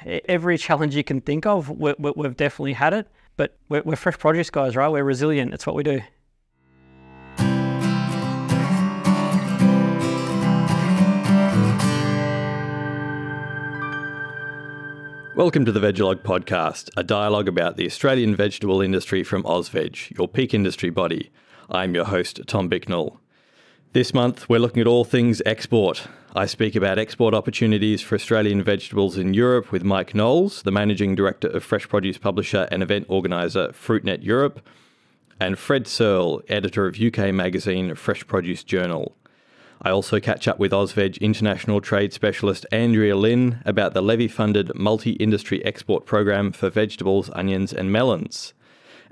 Every challenge you can think of, we've definitely had it, but we're fresh produce guys, right? We're resilient. It's what we do. Welcome to the Vegalogue podcast, a dialogue about the Australian vegetable industry from AUSVEG, your peak industry body. I'm your host, Tom Bicknell. This month, we're looking at all things export. I speak about export opportunities for Australian vegetables in Europe with Mike Knowles, the Managing Director of fresh produce publisher and event organiser Fruitnet Europe, and Fred Searle, Editor of UK magazine Fresh Produce Journal. I also catch up with AUSVEG International Trade Specialist Andrea about the levy-funded multi-industry export program for vegetables, onions and melons.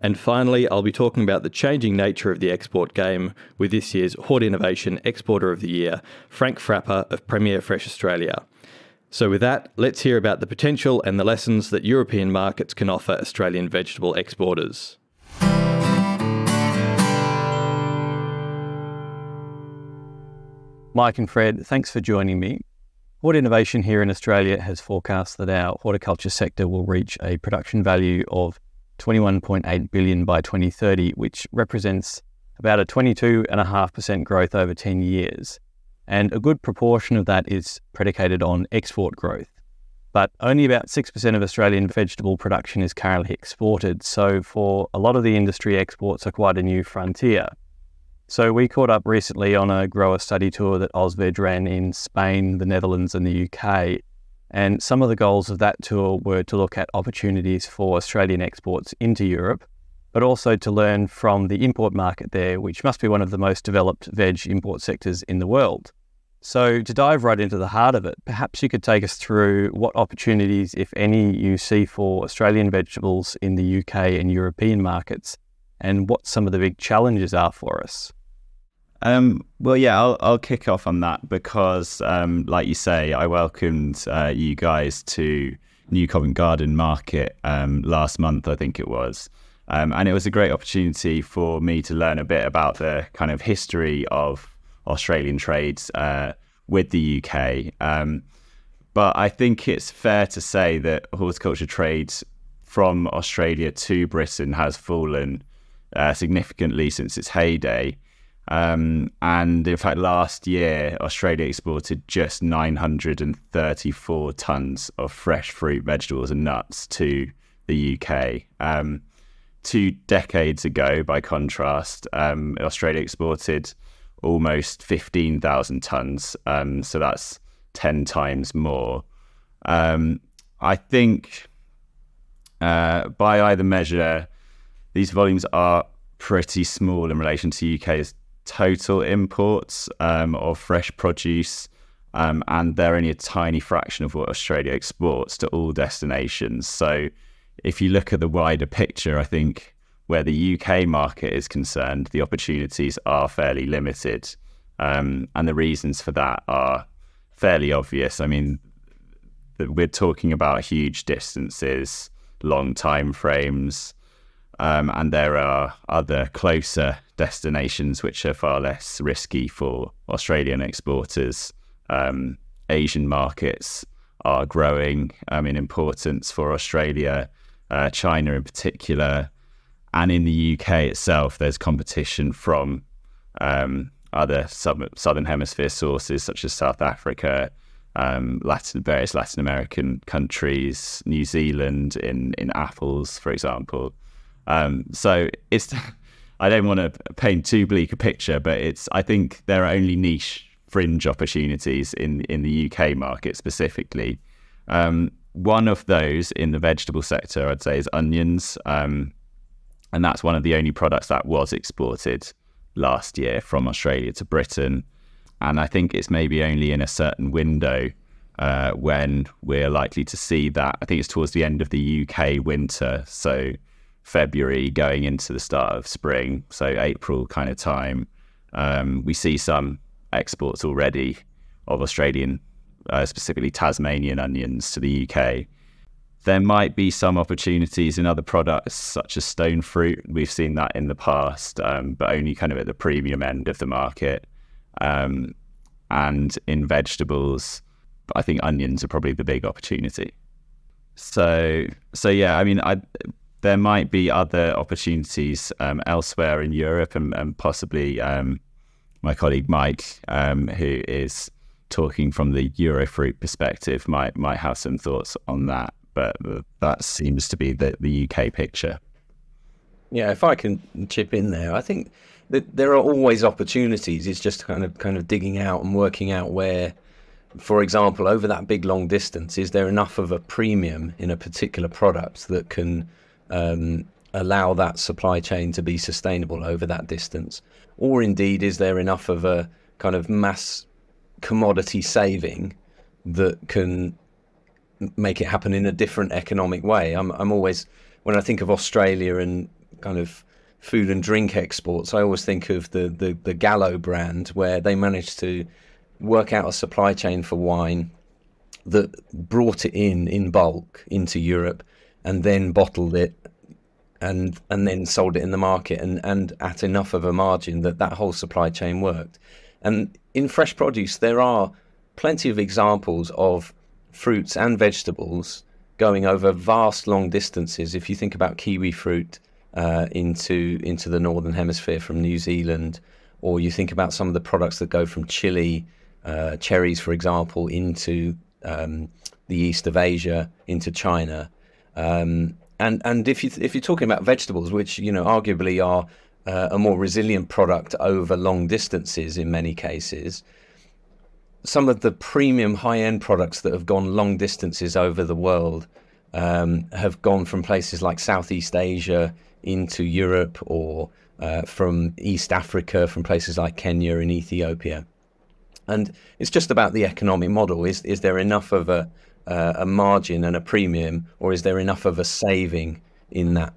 And finally, I'll be talking about the changing nature of the export game with this year's Hort Innovation Exporter of the Year, Frank Frappa of Premier Fresh Australia. So with that, let's hear about the potential and the lessons that European markets can offer Australian vegetable exporters. Mike and Fred, thanks for joining me. Hort Innovation here in Australia has forecast that our horticulture sector will reach a production value of 21.8 billion by 2030, which represents about a 22.5% growth over 10 years. And a good proportion of that is predicated on export growth. But only about 6% of Australian vegetable production is currently exported. So for a lot of the industry, exports are quite a new frontier. So we caught up recently on a grower study tour that AUSVEG ran in Spain, the Netherlands and the UK. And some of the goals of that tour were to look at opportunities for Australian exports into Europe, but also to learn from the import market there, which must be one of the most developed veg import sectors in the world. So to dive right into the heart of it, perhaps you could take us through what opportunities, if any, you see for Australian vegetables in the UK and European markets, and what some of the big challenges are for us. I'll kick off on that because, like you say, I welcomed you guys to New Covent Garden Market last month, I think it was. And it was a great opportunity for me to learn a bit about the kind of history of Australian trades with the UK. But I think it's fair to say that horticulture trade from Australia to Britain has fallen significantly since its heyday. And in fact, last year, Australia exported just 934 tonnes of fresh fruit, vegetables and nuts to the UK. 2 decades ago, by contrast, Australia exported almost 15,000 tonnes. So that's 10 times more. I think by either measure, these volumes are pretty small in relation to UK's total imports of fresh produce, and they're only a tiny fraction of what Australia exports to all destinations. So if you look at the wider picture, I think where the UK market is concerned, the opportunities are fairly limited, and the reasons for that are fairly obvious. I mean, we're talking about huge distances, long time frames, and there are other closer destinations which are far less risky for Australian exporters. Asian markets are growing in importance for Australia, China in particular. And in the UK itself, there's competition from other southern hemisphere sources such as South Africa, various Latin American countries, New Zealand in apples, for example. So it's, I don't want to paint too bleak a picture, but I think there are only niche fringe opportunities in the UK market specifically. One of those in the vegetable sector, I'd say, is onions. And that's one of the only products that was exported last year from Australia to Britain. And I think it's maybe only in a certain window when we're likely to see that. I think it's towards the end of the UK winter, so February going into the start of spring, so April kind of time. We see some exports already of Australian, specifically Tasmanian onions to the UK. There might be some opportunities in other products such as stone fruit. We've seen that in the past, but only kind of at the premium end of the market. And in vegetables, I think onions are probably the big opportunity. So yeah, I mean, there might be other opportunities elsewhere in Europe, and possibly my colleague Mike, who is talking from the Eurofruit perspective, might have some thoughts on that. But that seems to be the UK picture. Yeah, if I can chip in there, I think that there are always opportunities. It's just kind of digging out and working out where, for example, over that big long distance, is there enough of a premium in a particular product that can allow that supply chain to be sustainable over that distance? Or indeed, is there enough of a kind of mass commodity saving that can make it happen in a different economic way? I'm always, when I think of Australia and kind of food and drink exports, I always think of the Gallo brand, where they managed to work out a supply chain for wine that brought it in bulk into Europe and then bottled it and then sold it in the market and at enough of a margin that whole supply chain worked. And in fresh produce, there are plenty of examples of fruits and vegetables going over vast long distances. If you think about kiwi fruit into the northern hemisphere from New Zealand, or you think about some of the products that go from Chile, cherries, for example, into the east of Asia, into China. And if you're talking about vegetables, which arguably are a more resilient product over long distances in many cases, some of the premium high-end products that have gone long distances over the world have gone from places like Southeast Asia into Europe, or from East Africa, from places like Kenya and Ethiopia. And it's just about the economic model. Is there enough of a margin and a premium, or is there enough of a saving in that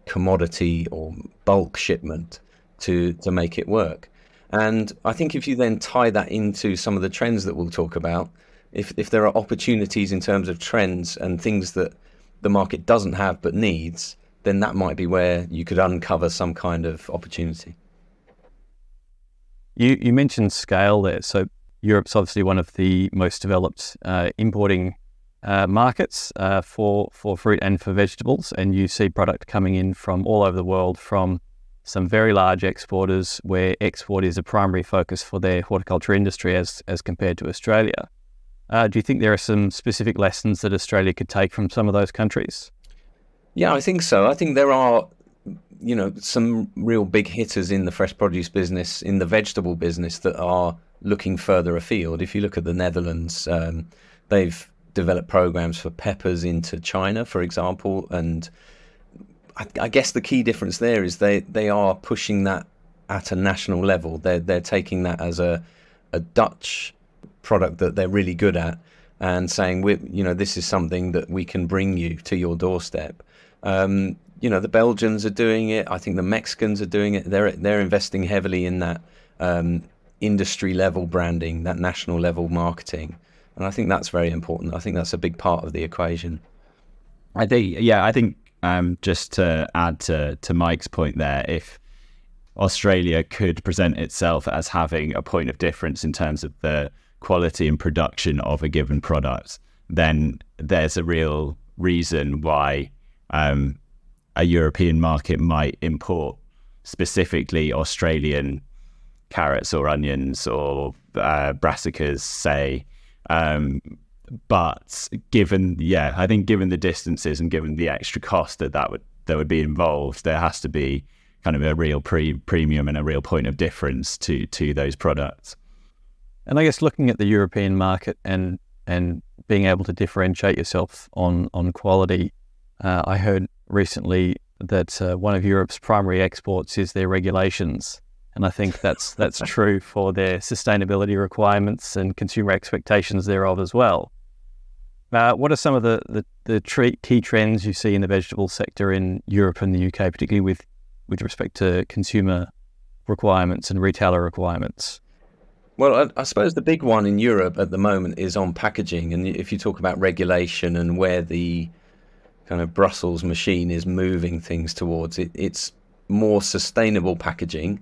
commodity or bulk shipment to make it work? And I think if you then tie that into some of the trends that we'll talk about, if there are opportunities in terms of trends and things that the market doesn't have but needs, then that might be where you could uncover some kind of opportunity. You mentioned scale there. So Europe's obviously one of the most developed importing markets for fruit and for vegetables, and you see product coming in from all over the world, from some very large exporters where export is a primary focus for their horticulture industry as compared to Australia. Do you think there are some specific lessons that Australia could take from some of those countries? Yeah, I think so. I think there are, some real big hitters in the fresh produce business, in the vegetable business, that are looking further afield. If you look at the Netherlands, they've developed programs for peppers into China, for example, and I guess the key difference there is they are pushing that at a national level. They're taking that as a Dutch product that they're really good at, and saying, this is something that we can bring you to your doorstep. The Belgians are doing it. I think the Mexicans are doing it. They're investing heavily in that industry level branding, that national level marketing, and I think that's very important. I think that's a big part of the equation. I think just to add to Mike's point there, if Australia could present itself as having a point of difference in terms of the quality and production of a given product, then there's a real reason why a European market might import specifically Australian carrots or onions or brassicas, say. But given the distances and given the extra cost that would be involved, there has to be kind of a real premium and a real point of difference to those products. And I guess looking at the European market and being able to differentiate yourself on quality, I heard recently that one of Europe's primary exports is their regulations. And I think that's true for their sustainability requirements and consumer expectations thereof as well. What are some of the key trends you see in the vegetable sector in Europe and the UK, particularly with respect to consumer requirements and retailer requirements? Well, I suppose the big one in Europe at the moment is on packaging. And if you talk about regulation and where the kind of Brussels machine is moving things towards, it's more sustainable packaging,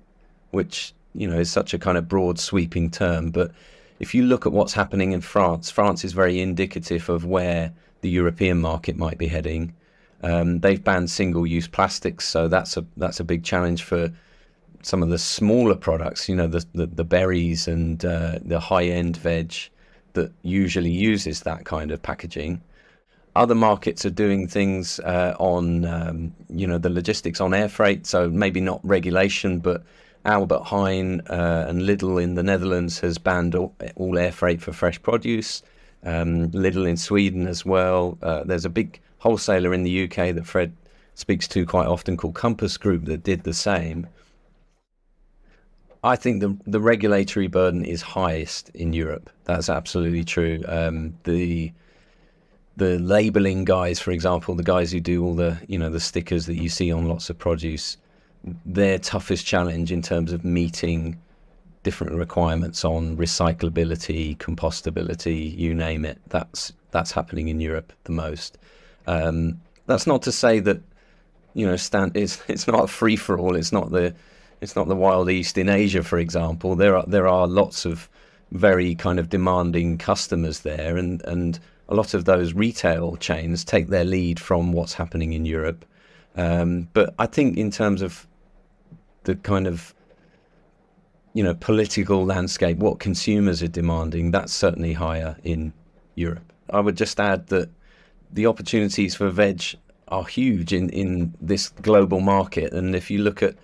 which, is such a kind of broad sweeping term. But if you look at what's happening in France is very indicative of where the European market might be heading. They've banned single-use plastics, so that's a big challenge for some of the smaller products, you know, the berries and the high-end veg that usually uses that kind of packaging. Other markets are doing things on, you know, the logistics on air freight, so maybe not regulation, but Albert Heijn and Lidl in the Netherlands has banned all air freight for fresh produce. Lidl in Sweden as well. There's a big wholesaler in the UK that Fred speaks to quite often called Compass Group that did the same. I think the regulatory burden is highest in Europe. That's absolutely true. The labeling guys, for example, the guys who do all the, you know, the stickers that you see on lots of produce, their toughest challenge in terms of meeting different requirements on recyclability, compostability, you name it. That's happening in Europe the most. That's not to say that, you know, it's not a free for all. It's not the Wild East in Asia, for example. There are lots of very kind of demanding customers there, and a lot of those retail chains take their lead from what's happening in Europe. But I think in terms of the kind of, you know, political landscape, what consumers are demanding, that's certainly higher in Europe. I would just add that the opportunities for veg are huge in this global market. And if you look at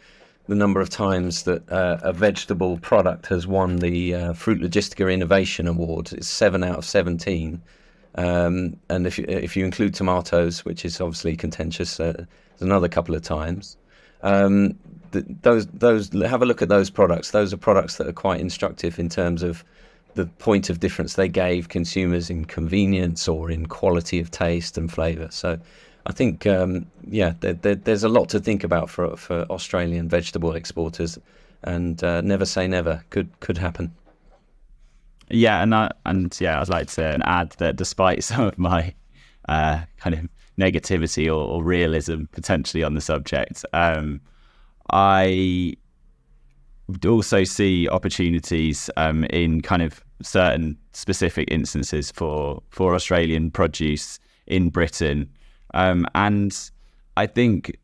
the number of times that a vegetable product has won the Fruit Logistica Innovation Award, it's 7 out of 17. And if you include tomatoes, which is obviously contentious, another couple of times. Those have a look at those products. Those are products that are quite instructive in terms of the point of difference they gave consumers in convenience or in quality of taste and flavour. So I think, there's a lot to think about for Australian vegetable exporters, and never say never. Could happen. Yeah, I'd like to add that despite some of my kind of negativity or realism potentially on the subject, I would also see opportunities in kind of certain specific instances for Australian produce in Britain. And I think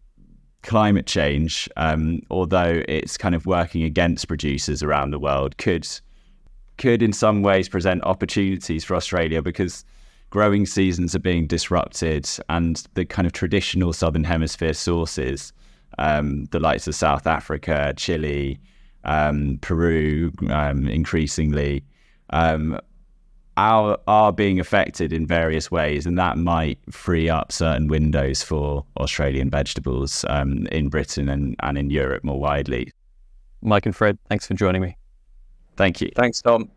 climate change, although it's kind of working against producers around the world, could in some ways present opportunities for Australia, because growing seasons are being disrupted, and the kind of traditional Southern Hemisphere sources, the likes of South Africa, Chile, Peru, increasingly, are being affected in various ways, and that might free up certain windows for Australian vegetables in Britain and in Europe more widely. Mike and Fred, thanks for joining me. Thank you. Thanks, Tom.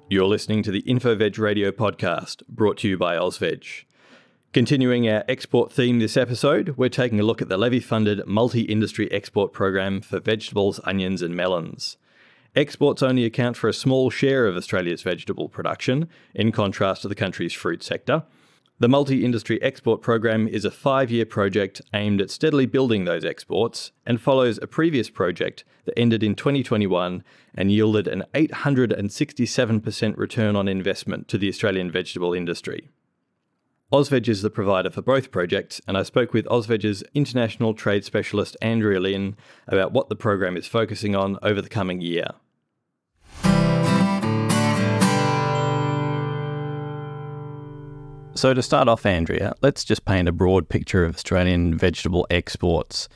You're listening to the InfoVeg Radio podcast, brought to you by AUSVEG. Continuing our export theme this episode, we're taking a look at the levy-funded multi-industry export program for vegetables, onions and melons. Exports only account for a small share of Australia's vegetable production, in contrast to the country's fruit sector. The multi-industry export program is a 5-year project aimed at steadily building those exports, and follows a previous project that ended in 2021 and yielded an 867% return on investment to the Australian vegetable industry. AUSVEG is the provider for both projects, and I spoke with AUSVEG's international trade specialist Andrea about what the program is focusing on over the coming year. So to start off, Andrea, let's just paint a broad picture of Australian vegetable exports.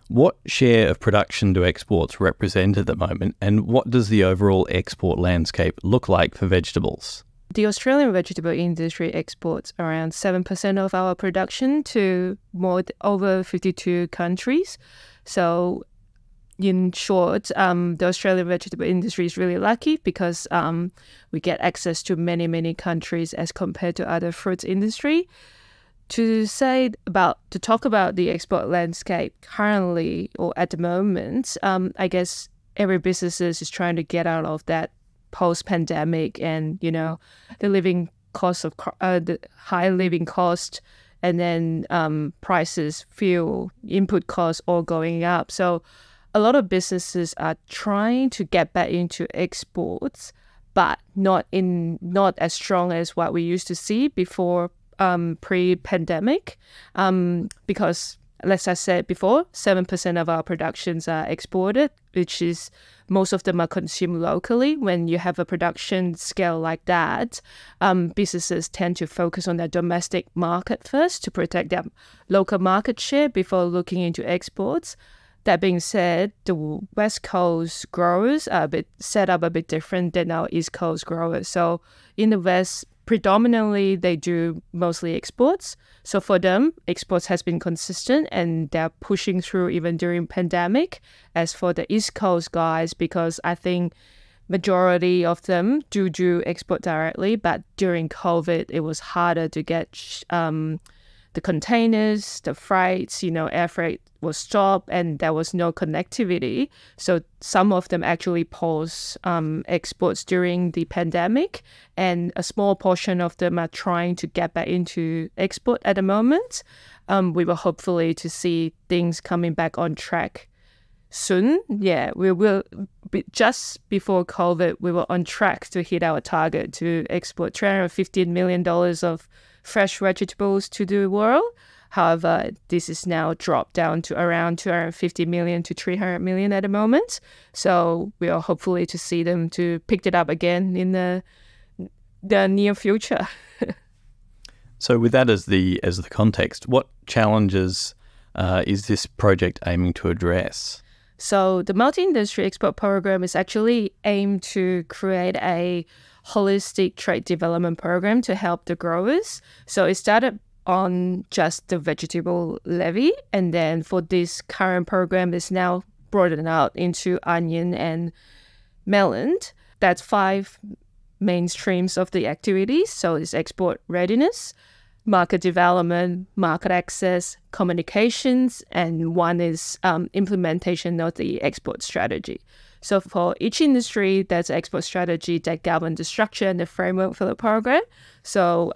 What share of production do exports represent at the moment, and what does the overall export landscape look like for vegetables? The Australian vegetable industry exports around 7% of our production to over 52 countries. So in short, the Australian vegetable industry is really lucky because we get access to many, many countries as compared to other fruits industry. To talk about the export landscape currently or at the moment, I guess every business is trying to get out of that post-pandemic, and the living cost of the high living cost, and then prices, fuel, input costs all going up. So a lot of businesses are trying to get back into exports, but not as strong as what we used to see before pre-pandemic, because, as I said before, 7% of our productions are exported, which is most of them are consumed locally. When you have a production scale like that, businesses tend to focus on their domestic market first to protect their local market share before looking into exports. That being said, the West Coast growers are set up a bit different than our East Coast growers. So in the West, predominantly, they do mostly exports. So for them, exports has been consistent and they're pushing through even during pandemic. As for the East Coast guys, because I think majority of them do export directly, but during COVID, it was harder to get the containers, the freights, air freight was stopped and there was no connectivity. So some of them actually paused exports during the pandemic, and a small portion of them are trying to get back into export at the moment. We will hopefully to see things coming back on track soon. Yeah, we will. Just before COVID, we were on track to hit our target to export $315 million of fresh vegetables to the world. However, this is now dropped down to around 250 million to 300 million at the moment. So we are hopefully to see them to pick it up again in the near future. So with that as the context, what challenges is this project aiming to address? So the multi-industry export program is actually aimed to create a holistic trade development program to help the growers. So it started on just the vegetable levy, and then for this current program is now broadened out into onion and melon. That's 5 main streams of the activities. So it's export readiness, market development, market access, communications, and one is implementation of the export strategy. So for each industry, there's an export strategy that governs the structure and the framework for the program. So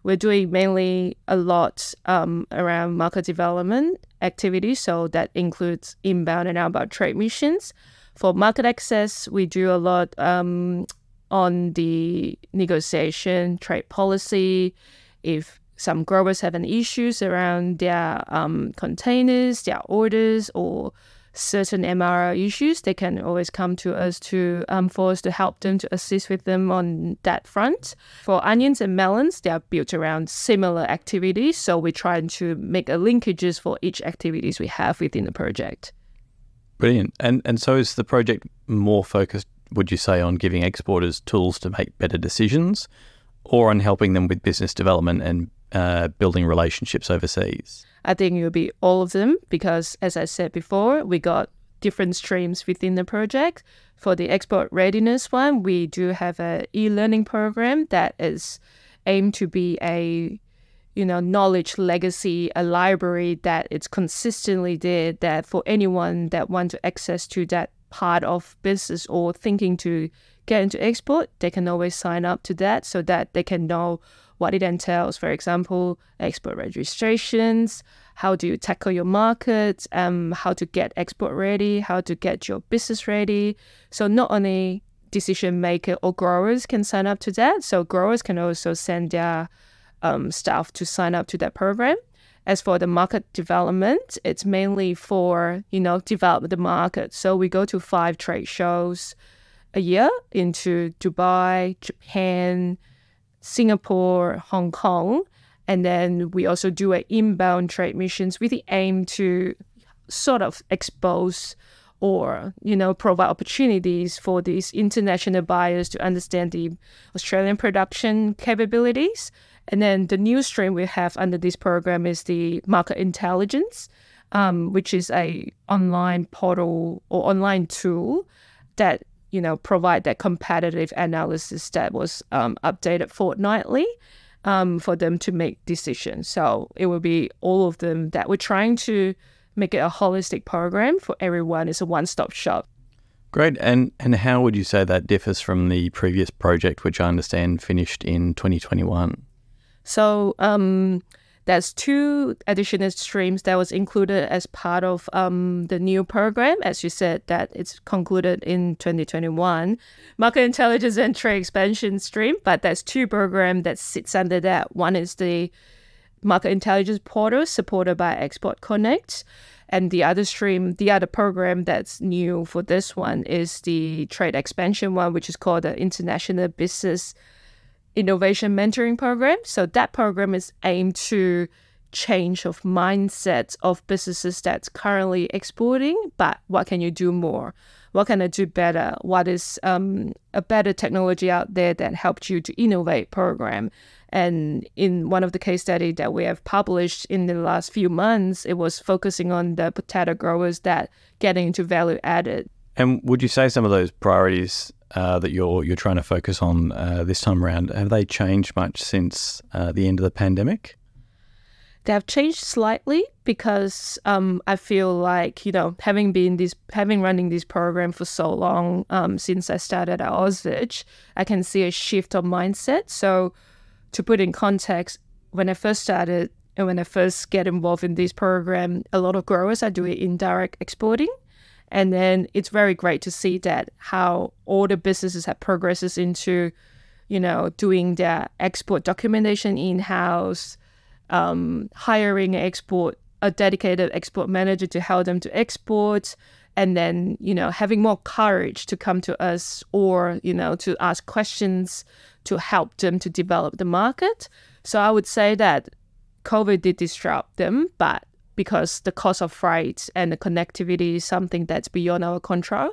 we're doing mainly a lot around market development activities. So that includes inbound and outbound trade missions. For market access, we do a lot on the negotiation, trade policy. If some growers have any issues around their containers, their orders, or certain MRO issues, they can always come to us for us to help them, to assist with them on that front. For onions and melons, they are built around similar activities, so we're trying to make linkages for each activities we have within the project. Brilliant. And so is the project more focused, would you say, on giving exporters tools to make better decisions, or on helping them with business development and building relationships overseas? I think it will be all of them because, as I said before, we got different streams within the project. For the export readiness one, we do have an e-learning program that is aimed to be a knowledge legacy, a library that it's consistently there, that for anyone that want to access to that part of business or thinking to get into export, they can always sign up to that so that they can know what it entails. For example, export registrations, how do you tackle your market, how to get export ready, how to get your business ready. So not only decision maker or growers can sign up to that, so growers can also send their staff to sign up to that program. As for the market development, it's mainly for, develop the market. So we go to 5 trade shows a year into Dubai, Japan, Singapore, Hong Kong, and then we also do an inbound trade missions with the aim to sort of expose or, provide opportunities for these international buyers to understand the Australian production capabilities. And then the new stream we have under this program is the market intelligence, which is a online portal or online tool that provide that competitive analysis that was updated fortnightly for them to make decisions. So it will be all of them that we're trying to make it a holistic program for everyone. It's a one-stop shop. Great. And how would you say that differs from the previous project, which I understand finished in 2021? So There's 2 additional streams that was included as part of the new program. As you said, that it's concluded in 2021. Market intelligence and trade expansion stream, but there's 2 programs that sits under that. One is the market intelligence portal supported by Export Connect. And the other stream, the other program that's new for this one is the trade expansion one, which is called the International Business Innovation Mentoring Program. So that program is aimed to change of mindsets of businesses that's currently exporting, but what can you do more? What can I do better? What is a better technology out there that helped you to innovate program? And in one of the case studies that we have published in the last few months, it was focusing on the potato growers that getting into value added. And would you say some of those priorities that you're trying to focus on this time around, have they changed much since the end of the pandemic? They have changed slightly because I feel like, having running this program for so long, since I started at AUSVEG, I can see a shift of mindset. So to put in context, when I first started and when I first get involved in this program, a lot of growers are doing indirect exporting. And then it's very great to see that how all the businesses have progresses into, doing their export documentation in-house, hiring a dedicated export manager to help them to export, and then, having more courage to come to us or, to ask questions to help them to develop the market. So I would say that COVID did disrupt them, but because the cost of freight and the connectivity is something that's beyond our control.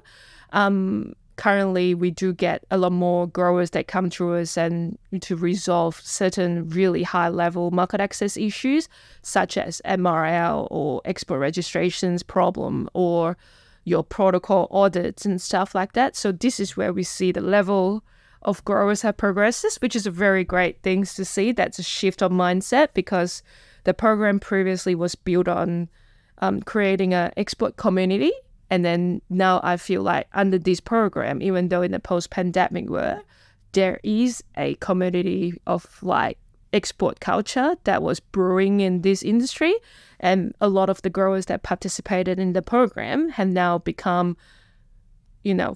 Currently, we do get a lot more growers that come to us and to resolve certain really high-level market access issues, such as MRL or export registrations problem or your protocol audits and stuff like that. So this is where we see the level of growers have progresses, which is a very great thing to see. That's a shift of mindset because the program previously was built on creating an export community. And then now I feel like under this program, even though in the post-pandemic world, there is a community of like export culture that was brewing in this industry. And a lot of the growers that participated in the program have now become,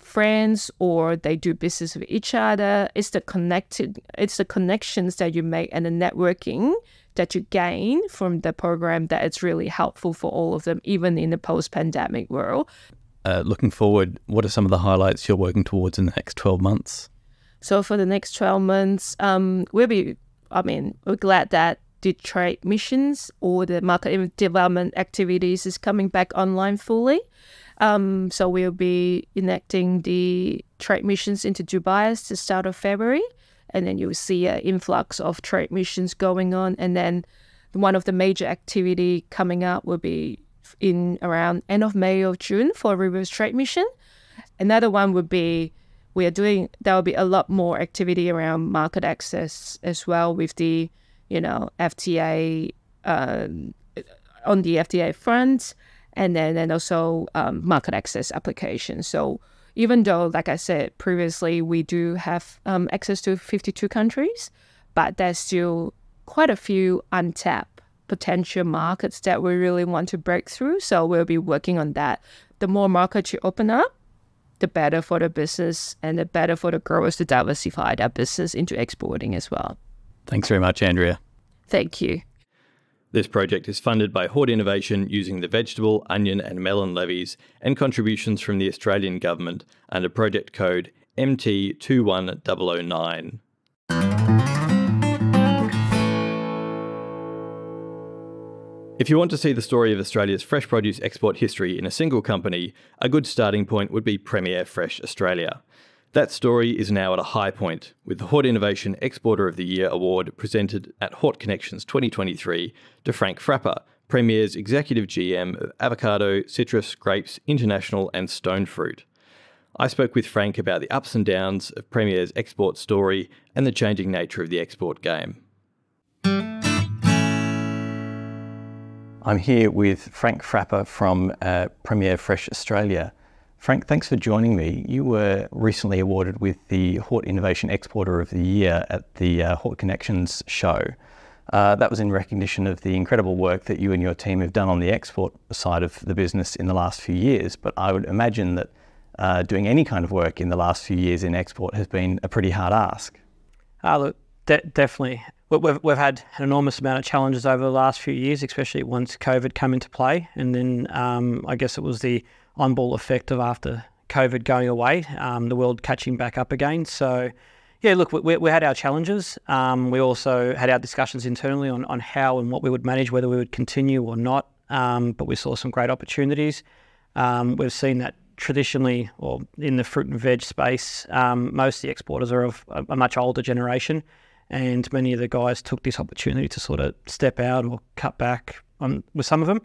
friends, or they do business with each other. It's the connections that you make and the networking that you gain from the program that it's really helpful for all of them, even in the post-pandemic world. Looking forward, what are some of the highlights you're working towards in the next 12 months? So for the next 12 months, we're glad that the trade missions or the market development activities is coming back online fully. So we'll be enacting the trade missions into Dubai at the start of February. And then you'll see an influx of trade missions going on. And then one of the major activity coming up will be in around end of May or June for a reverse trade mission. Another one would be there will be a lot more activity around market access as well with the, FTA, on the FTA front, and then also market access applications. So even though, like I said previously, we do have access to 52 countries, but there's still quite a few untapped potential markets that we really want to break through. So we'll be working on that. The more markets you open up, the better for the business and the better for the growers to diversify their business into exporting as well. Thanks very much, Andrea. Thank you. This project is funded by Hort Innovation using the vegetable, onion and melon levies and contributions from the Australian Government under project code MT21009. If you want to see the story of Australia's fresh produce export history in a single company, a good starting point would be Premier Fresh Australia. That story is now at a high point, with the Hort Innovation Exporter of the Year award presented at Hort Connections 2023 to Frank Frappa, Premier's Executive GM of Avocado, Citrus, Grapes, International and Stone Fruit. I spoke with Frank about the ups and downs of Premier's export story and the changing nature of the export game. I'm here with Frank Frappa from Premier Fresh Australia. Frank, thanks for joining me. You were recently awarded with the Hort Innovation Exporter of the Year at the Hort Connections show. That was in recognition of the incredible work that you and your team have done on the export side of the business in the last few years. But I would imagine that doing any kind of work in the last few years in export has been a pretty hard ask. Look, definitely. We've had an enormous amount of challenges over the last few years, especially once COVID came into play. And then I guess it was the on-ball effect of after COVID going away, the world catching back up again. So, yeah, look, we had our challenges. We also had our discussions internally on how and what we would manage, whether we would continue or not. But we saw some great opportunities. We've seen that traditionally, or in the fruit and veg space, most of the exporters are of a much older generation. And many of the guys took this opportunity to sort of step out or cut back on with some of them.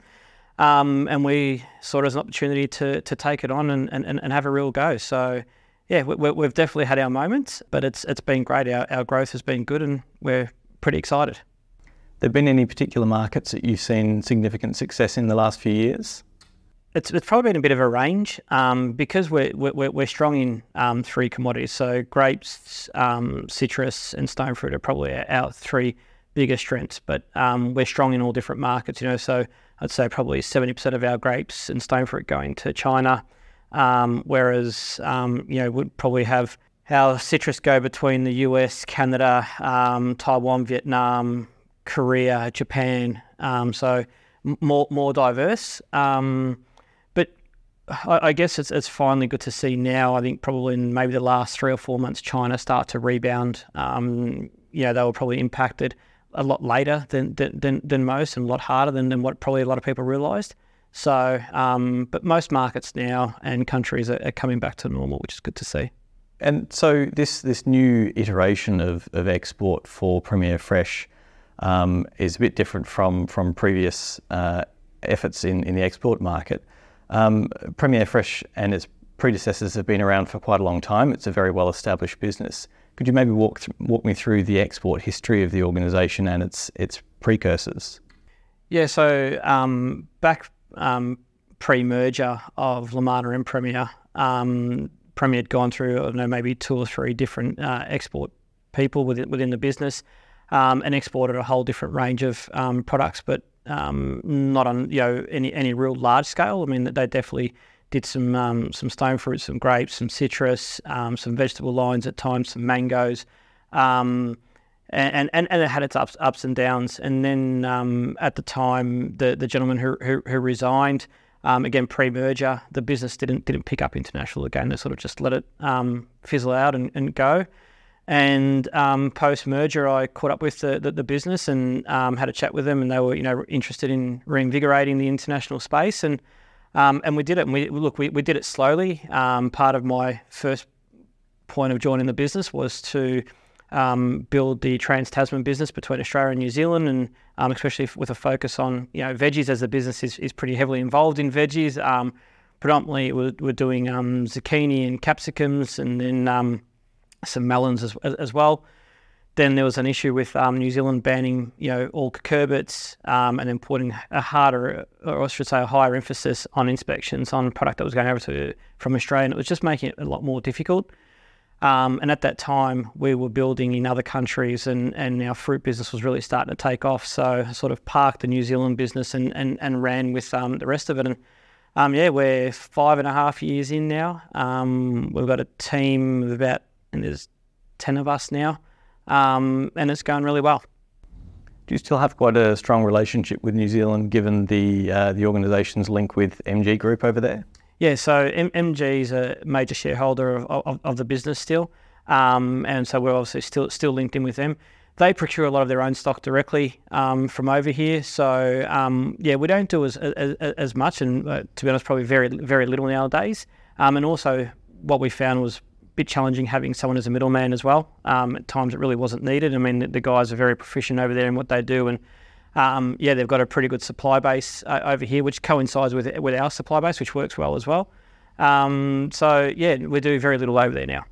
And we saw it as an opportunity to take it on and have a real go. So, yeah, we've definitely had our moments, but it's been great. Our growth has been good and we're pretty excited. Have there been any particular markets that you've seen significant success in the last few years? It's probably been a bit of a range because we're strong in three commodities. So grapes, citrus and stone fruit are probably our three biggest strengths, but we're strong in all different markets, so I'd say probably 70% of our grapes and stone fruit going to China, whereas, we'd probably have our citrus go between the US, Canada, Taiwan, Vietnam, Korea, Japan, so more diverse. But I guess it's finally good to see now, I think probably in maybe the last 3 or 4 months, China start to rebound. They were probably impacted a lot later than most and a lot harder than what probably a lot of people realised. So, but most markets now and countries are coming back to normal, which is good to see. And so this new iteration of export for Premier Fresh is a bit different from previous efforts in the export market. Premier Fresh and its predecessors have been around for quite a long time. It's a very well-established business. Could you maybe walk me through the export history of the organisation and its precursors? Yeah, so back pre-merger of Lamana and Premier, Premier had gone through, I don't know, maybe 2 or 3 different export people within the business and exported a whole different range of products, but not on any real large scale. I mean, they definitely did some stone fruit, some grapes, some citrus, some vegetable lines at times, some mangoes, and it had its ups and downs. And then at the time, the gentleman who resigned, again pre-merger, the business didn't pick up international again. They sort of just let it fizzle out and go. And post-merger, I caught up with the business and had a chat with them, and they were interested in reinvigorating the international space, and we did it. And we did it slowly. Part of my first point of joining the business was to build the Trans-Tasman business between Australia and New Zealand, and especially with a focus on veggies, as the business is pretty heavily involved in veggies. Predominantly, we're doing zucchini and capsicums, and then some melons as well. Then there was an issue with New Zealand banning all cucurbits, and then putting a higher emphasis on inspections on product that was going over from Australia, and it was just making it a lot more difficult. And at that time, we were building in other countries, and our fruit business was really starting to take off. So I sort of parked the New Zealand business and ran with the rest of it. And we're 5.5 years in now. We've got a team of about, and there's 10 of us now, and it's going really well. Do you still have quite a strong relationship with New Zealand, given the organisation's link with MG Group over there? Yeah, so MG is a major shareholder of the business still, and so we're obviously still linked in with them. They procure a lot of their own stock directly from over here, so we don't do as much, and to be honest, probably very, very little nowadays. And also, what we found was a bit challenging having someone as a middleman as well. At times, it really wasn't needed. I mean, the guys are very proficient over there in what they do, and they've got a pretty good supply base over here, which coincides with our supply base, which works well as well. We do very little over there now.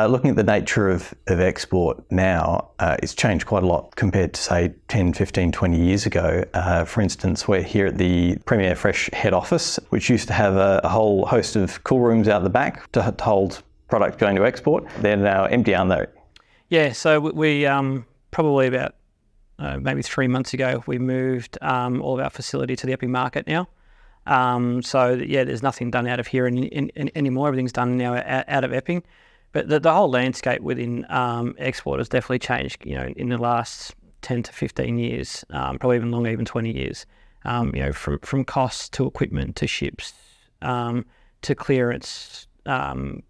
Looking at the nature of export now, it's changed quite a lot compared to, say, 10, 15, 20 years ago. For instance, we're here at the Premier Fresh head office, which used to have a whole host of cool rooms out the back to hold product going to export. They're now empty, aren't they? Yeah, so we probably about maybe 3 months ago, we moved all of our facility to the Epping market now. So yeah, there's nothing done out of here anymore. Everything's done now out of Epping. But the whole landscape within export has definitely changed, in the last 10 to 15 years, probably even longer, even 20 years. From costs to equipment to ships to clearance,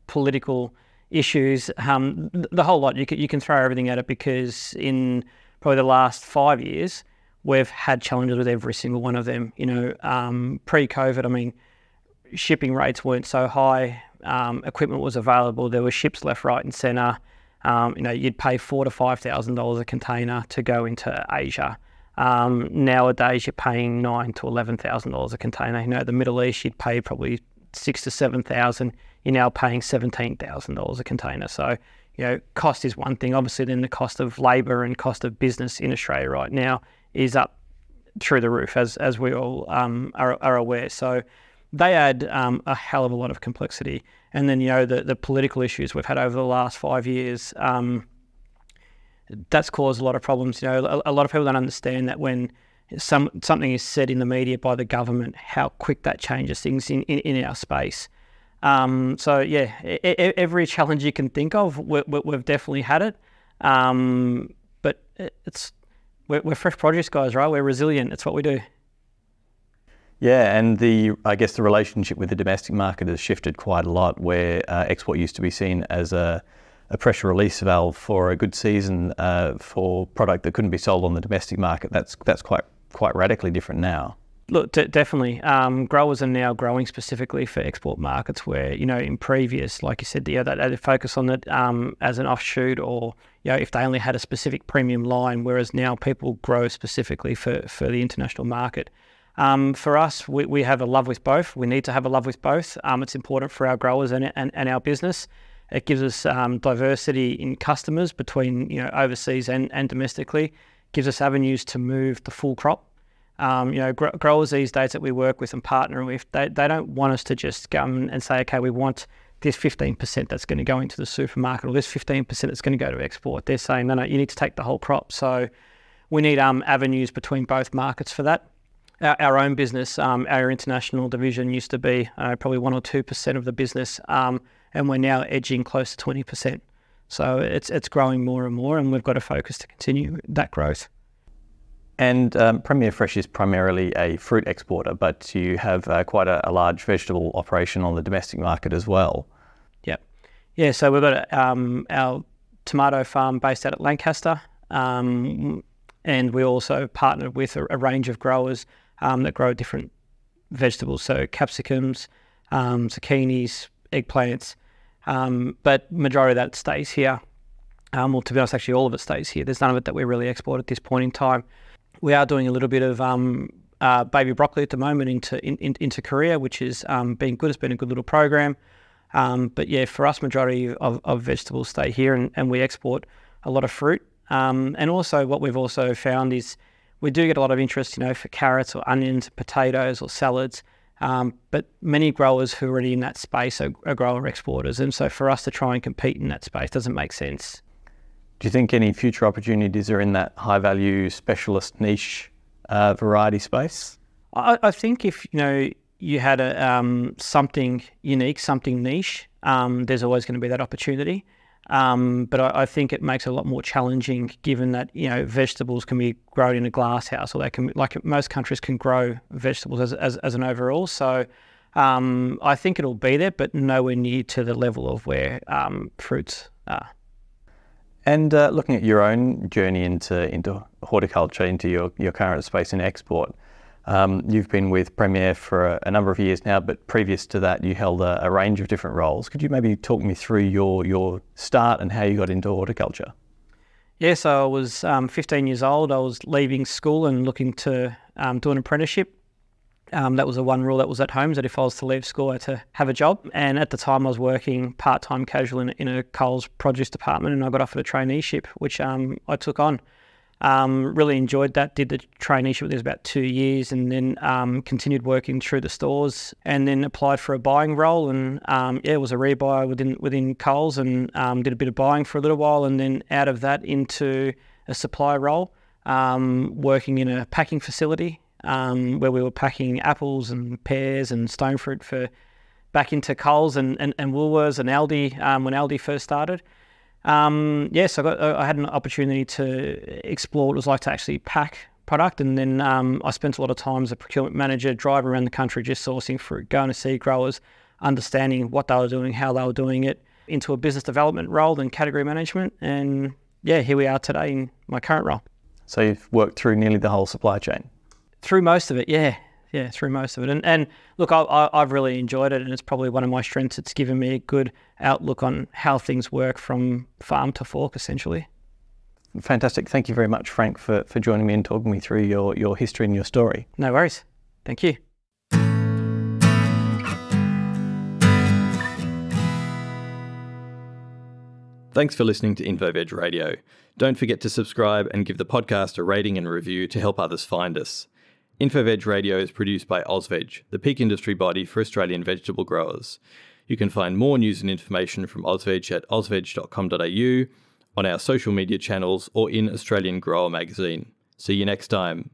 political issues, the whole lot. You can throw everything at it, because in probably the last 5 years, we've had challenges with every single one of them. Pre-COVID, shipping rates weren't so high. Equipment was available. There were ships left, right, and centre. You'd pay $4,000 to $5,000 a container to go into Asia. Nowadays, you're paying $9,000 to $11,000 a container. The Middle East, you'd pay probably $6,000 to $7,000. You're now paying $17,000 a container. So, cost is one thing. Obviously, then the cost of labour and cost of business in Australia right now is up through the roof, as we all are aware. So they add a hell of a lot of complexity. And then, the political issues we've had over the last 5 years, that's caused a lot of problems. A lot of people don't understand that when something is said in the media by the government, how quick that changes things in our space. So yeah, every challenge you can think of, we've definitely had it. But we're fresh produce guys, right? We're resilient. It's what we do. Yeah, and I guess the relationship with the domestic market has shifted quite a lot, where export used to be seen as a pressure release valve for a good season for product that couldn't be sold on the domestic market. That's quite radically different now. Look, definitely. Growers are now growing specifically for export markets, where, in previous, like you said, they'd focus on it as an offshoot, or, if they only had a specific premium line, whereas now people grow specifically for the international market. For us, we have a love with both. We need to have a love with both. It's important for our growers and our business. It gives us diversity in customers between, overseas and domestically. It gives us avenues to move the full crop. Growers these days that we work with and partner with, they don't want us to just come and say, okay, we want this 15% that's going to go into the supermarket, or this 15% that's going to go to export. They're saying, no, you need to take the whole crop. So we need avenues between both markets for that. Our own business, our international division used to be probably 1 or 2% of the business, and we're now edging close to 20%. So it's growing more and more, and we've got to focus to continue that growth. And Premier Fresh is primarily a fruit exporter, but you have quite a large vegetable operation on the domestic market as well. Yep. Yeah, so we've got our tomato farm based out at Lancaster, and we also partnered with a range of growers that grow different vegetables, so capsicums, zucchinis, eggplants, but majority of that stays here. Well, to be honest, actually all of it stays here. There's none of it that we really export at this point in time. We are doing a little bit of baby broccoli at the moment into Korea, which is been good. It's been a good little program. But yeah, for us, majority of vegetables stay here, and we export a lot of fruit. And also what we've also found is we do get a lot of interest, for carrots or onions, potatoes or salads. But many growers who are already in that space are grower exporters. And so for us to try and compete in that space doesn't make sense. Do you think any future opportunities are in that high-value specialist niche variety space? I think if you had something unique, something niche, there's always going to be that opportunity. But I think it makes it a lot more challenging, given that vegetables can be grown in a glass house, or they can, like most countries, can grow vegetables as an overall. So I think it'll be there, but nowhere near to the level of where fruits are. And looking at your own journey into horticulture, into your current space in export, you've been with Premier for a number of years now, but previous to that you held a range of different roles. Could you maybe talk me through your start and how you got into horticulture? Yeah, so I was 15 years old. I was leaving school and looking to do an apprenticeship. That was the one rule that was at home, that if I was to leave school, I had to have a job. And at the time I was working part-time casual in a Coles produce department, and I got offered a traineeship, which I took on. Really enjoyed that, did the traineeship. There was about 2 years, and then continued working through the stores, and then applied for a buying role, and it was a rebuy within Coles, and did a bit of buying for a little while, and then out of that into a supply role. working in a packing facility where we were packing apples and pears and stone fruit back into Coles and Woolworths and Aldi when Aldi first started. I had an opportunity to explore what it was like to actually pack product, and then I spent a lot of time as a procurement manager driving around the country just sourcing fruit, going to see growers, understanding what they were doing, how they were doing it, into a business development role and category management. And here we are today in my current role. So you've worked through nearly the whole supply chain? Through most of it, through most of it. And look, I've really enjoyed it, and it's probably one of my strengths. It's given me a good outlook on how things work from farm to fork, essentially. Fantastic. Thank you very much, Frank, for joining me and talking me through your history and your story. No worries. Thank you. Thanks for listening to InfoVeg Radio. Don't forget to subscribe and give the podcast a rating and review to help others find us. InfoVeg Radio is produced by AUSVEG, the peak industry body for Australian vegetable growers. You can find more news and information from AUSVEG at ausveg.com.au, on our social media channels, or in Australian Grower magazine. See you next time.